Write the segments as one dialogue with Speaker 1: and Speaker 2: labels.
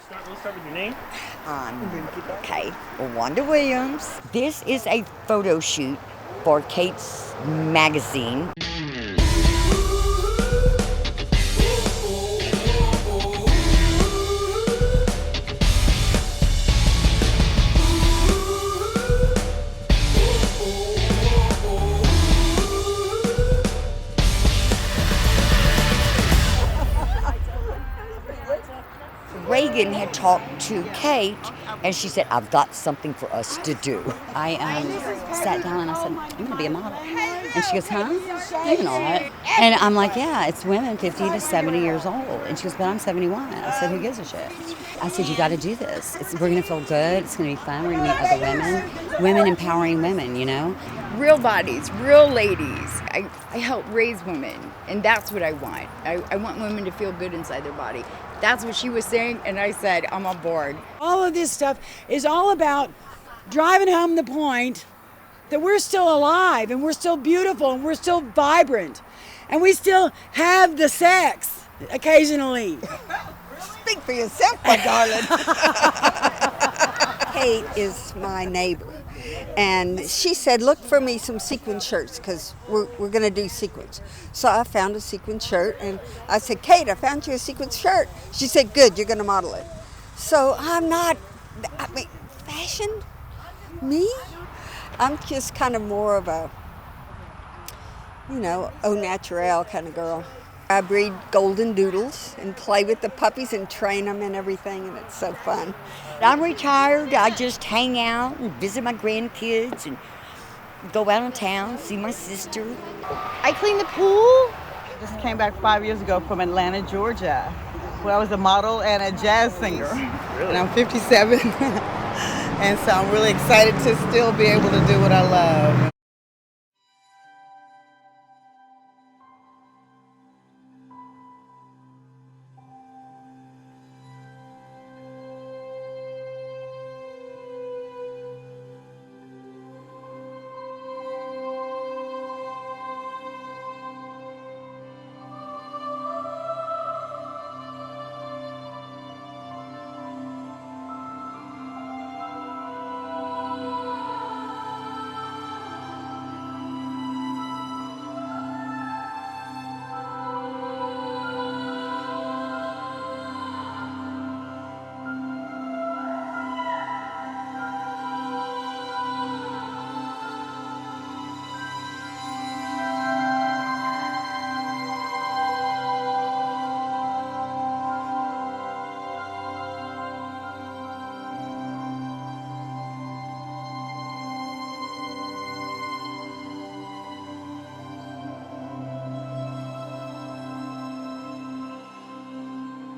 Speaker 1: Let's start with your name.
Speaker 2: Okay, Wanda Williams. This is a photo shoot for Kate's magazine. Reagan had talked to Kate, and she said, I've got something for us to do.
Speaker 3: I sat down and I said, I'm going to be a model. And she goes, huh? You're not. And I'm like, yeah, it's women 50 to 70 years old. And she goes, but I'm 71. I said, who gives a shit? I said, you got to do this. We're going to feel good. It's going to be fun. We're going to meet other women empowering women, you know?
Speaker 4: Real bodies, real ladies. I help raise women, and that's what I want. I want women to feel good inside their body. That's what she was saying, and I said, I'm on board.
Speaker 5: All of this stuff is all about driving home the point that we're still alive, and we're still beautiful, and we're still vibrant, and we still have the sex occasionally.
Speaker 2: Speak for yourself, my darling. Kate is my neighbor, and she said, look for me some sequin shirts because we're going to do sequins. So I found a sequin shirt, and I said, Kate, I found you a sequin shirt. She said, good, you're going to model it. So fashion, me? I'm just kind of more of a, au naturel kind of girl. I breed golden doodles and play with the puppies and train them and everything, and it's so fun. I'm retired. I just hang out and visit my grandkids and go out of town, see my sister.
Speaker 4: I clean the pool.
Speaker 6: Just came back 5 years ago from Atlanta, Georgia, where I was a model and a jazz singer.
Speaker 1: Really?
Speaker 6: And I'm 57, and so I'm really excited to still be able to do what I love.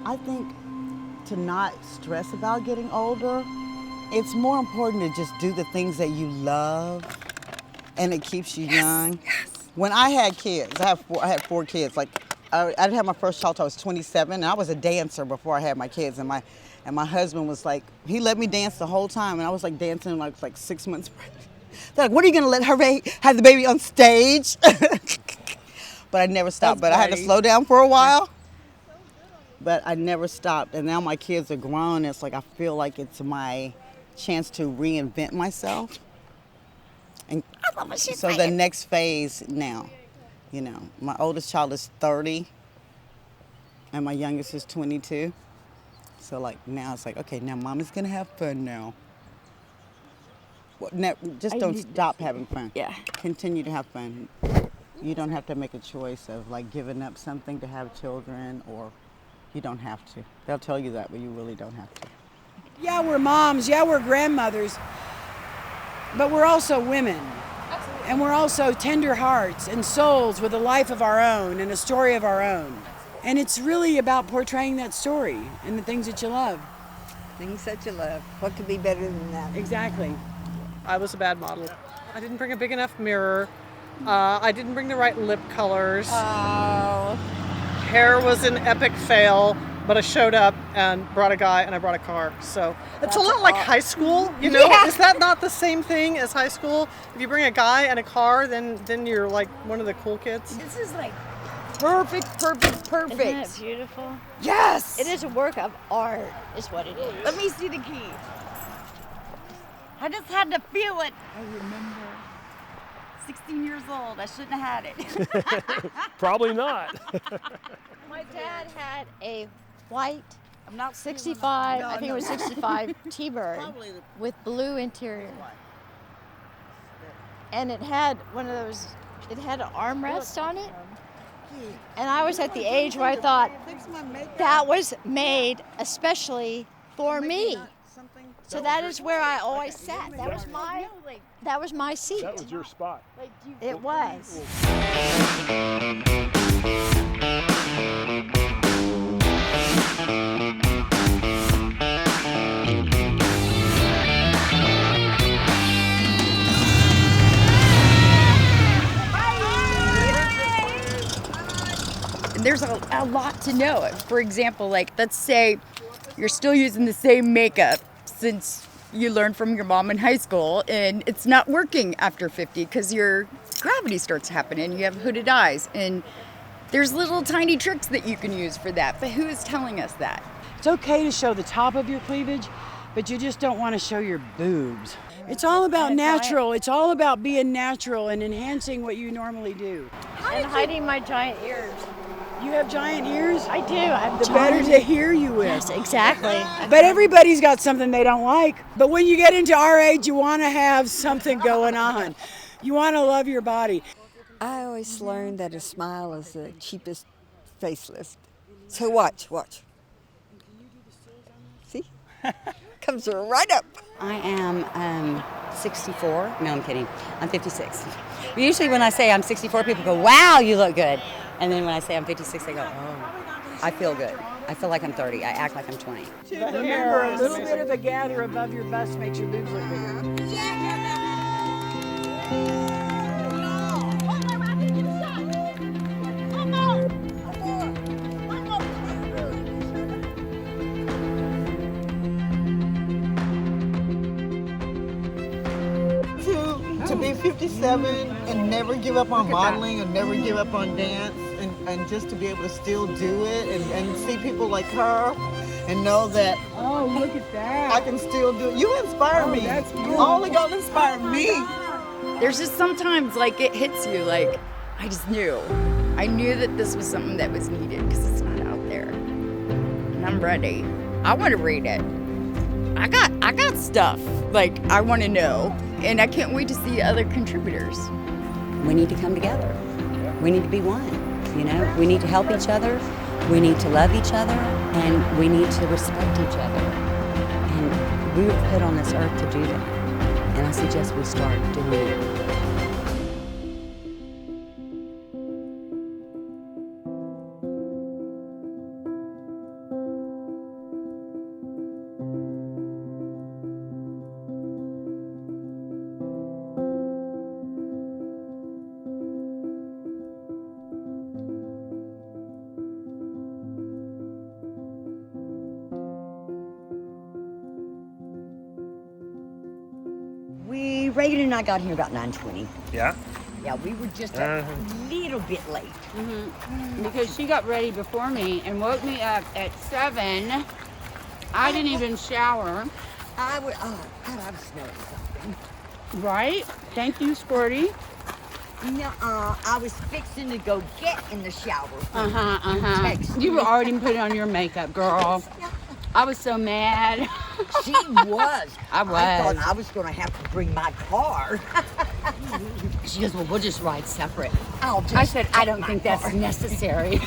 Speaker 6: I think to not stress about getting older, it's more important to just do the things that you love, and it keeps you young.
Speaker 4: Yes.
Speaker 6: When I had kids, I had four kids. Like I didn't have my first child till I was 27, and I was a dancer before I had my kids. And my husband was like, he let me dance the whole time, and I was like dancing like 6 months pregnant. They're like, what are you gonna let her have the baby on stage? But I never stopped. But I had to slow down for a while. But I never stopped, and now my kids are grown. It's like I feel like it's my chance to reinvent myself. And so the next phase now, my oldest child is 30, and my youngest is 22. So like now it's like, okay, now Mama's gonna have fun now. Just don't stop having fun.
Speaker 4: Yeah.
Speaker 6: Continue to have fun. You don't have to make a choice of like giving up something to have children, or you don't have to. They'll tell you that, but you really don't have to.
Speaker 5: Yeah, we're moms. Yeah, we're grandmothers. But we're also women. Absolutely. And we're also tender hearts and souls with a life of our own and a story of our own. And it's really about portraying that story and the things that you love.
Speaker 2: Things that you love. What could be better than that?
Speaker 5: Exactly.
Speaker 7: I was a bad model. I didn't bring a big enough mirror. I didn't bring the right lip colors.
Speaker 4: Oh.
Speaker 7: Hair was an epic fail, but I showed up and brought a guy and I brought a car. So it's a lot like high school,
Speaker 4: Yeah.
Speaker 7: Is that not the same thing as high school? If you bring a guy and a car, then you're like one of the cool kids.
Speaker 4: This is like perfect, perfect, perfect.
Speaker 1: Isn't it beautiful?
Speaker 4: Yes.
Speaker 1: It is a work of art, is what it is.
Speaker 4: Let me see the key. I just had to feel it. I remember. 16 years old. I shouldn't have had it.
Speaker 8: Probably not.
Speaker 1: My dad had a white, I'm not 65, I think it was 65 T-Bird with blue interior. And it had one of those, it had an armrest on it. And I was at the age where I thought that was made especially for me. So that is where I always sat. That was my seat.
Speaker 8: That was your spot.
Speaker 1: It was.
Speaker 4: There's a lot to know. For example, like, let's say you're still using the same makeup since you learned from your mom in high school, and it's not working after 50 because your gravity starts happening. You have hooded eyes, and there's little tiny tricks that you can use for that. But who is telling us that?
Speaker 5: It's okay to show the top of your cleavage, but you just don't want to show your boobs. It's all about natural. It's all about being natural and enhancing what you normally do.
Speaker 1: And hiding my giant ears.
Speaker 5: You have giant ears?
Speaker 1: I do. I have
Speaker 5: The better to hear you with.
Speaker 1: Yes, exactly.
Speaker 5: But everybody's got something they don't like. But when you get into our age, you want to have something going on. You want to love your body.
Speaker 2: I always learned that a smile is the cheapest facelift. So watch. See? Comes right up.
Speaker 3: I am 64. No, I'm kidding. I'm 56. Usually when I say I'm 64, people go, wow, you look good. And then when I say I'm 56, they go, oh, I feel good. I feel like I'm 30. I act like I'm 20.
Speaker 5: Remember, a little bit of a gather above your bust makes your boobs look bigger.
Speaker 6: To be 57 and never give up on modeling and never give up on dance and just to be able to still do it and see people like her and know that
Speaker 5: Oh, look at that.
Speaker 6: I can still do it. You inspire me.
Speaker 5: that's beautiful.
Speaker 6: Only gonna inspire me.
Speaker 4: There's just sometimes, like, it hits you, like, I just knew. I knew that this was something that was needed because it's not out there. And I'm ready. I want to read it. I got stuff, like, I want to know. And I can't wait to see other contributors.
Speaker 3: We need to come together. We need to be one. You know, we need to help each other. We need to love each other, and we need to respect each other. And we were put on this earth to do that. And I suggest we start doing it.
Speaker 9: Reagan and I got here about 9:20.
Speaker 8: Yeah?
Speaker 9: Yeah, we were just a little bit late.
Speaker 10: Because she got ready before me and woke me up at 7. I didn't even shower.
Speaker 9: I was smelling something.
Speaker 10: Right? Thank you, Squirty.
Speaker 9: I was fixing to go get in the shower. Text
Speaker 10: You were
Speaker 9: me.
Speaker 10: already putting on your makeup, girl. I was so mad.
Speaker 9: She was.
Speaker 10: I was.
Speaker 9: I thought I was going to have to bring my car.
Speaker 10: She goes, well, we'll just ride separate.
Speaker 9: I'll just
Speaker 10: I said, I
Speaker 9: take
Speaker 10: don't
Speaker 9: my
Speaker 10: think
Speaker 9: car.
Speaker 10: that's necessary.